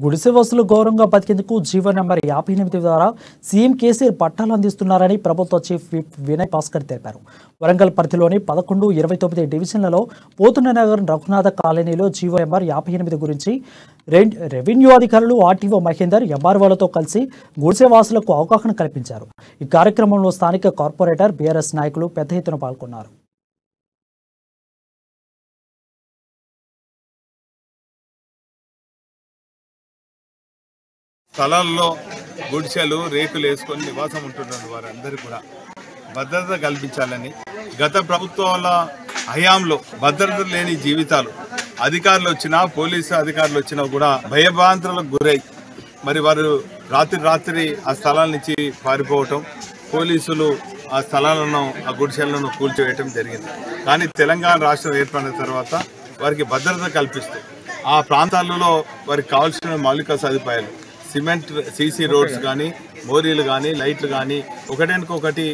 గుడిసెవాసులు గౌరవంగా బతికేందుకు GO number 58 ద్వారా CM KCR పట్టాలు అందిస్తున్నారని ప్రభుత్వ చీఫ్ విప్ వినయ్ భాస్కర్ తెలిపారు. వరంగల్ పరిధిలోని 11, 29 డివిజన్లలో పోతున్ననగర్ రఘునాథ కాలనీలో జీవో నెంబర్ 58 గురించి రెవెన్యూ అధికారులు ఆర్టీఓ మహేందర్ ఎంఆర్ఓలతో కలిసి గుడిసెవాసులకు అవగాహన కల్పించారు. ఈ కార్యక్రమంలో స్థానిక కార్పొరేటర్ బీఆర్ఎస్ నాయకులు పెద్ద ఎత్తున పాల్గొన్నారు. స్థలాల్లో గుడిసెలు రేకులు వేసుకొని నివాసం ఉంటున్నారు వారందరూ కూడా భద్రత కల్పించాలని, గత ప్రభుత్వాల హయాంలో భద్రత లేని జీవితాలు, అధికారులు వచ్చినా పోలీసు అధికారులు వచ్చినా కూడా భయభ్రాంతులకు గురై మరి వారు రాత్రి ఆ స్థలాల నుంచి పారిపోవటం, పోలీసులు ఆ స్థలాలను ఆ గుడిసెలను కూల్చివేయటం జరిగింది. కానీ తెలంగాణ రాష్ట్రం ఏర్పడిన తర్వాత వారికి భద్రత కల్పిస్తూ ఆ ప్రాంతాలలో వారికి కావాల్సిన మౌలిక సదుపాయాలు, సిమెంట్ సీసీ రోడ్స్ కానీ, మోరీలు కానీ, లైట్లు కానీ ఒకదానికొకటి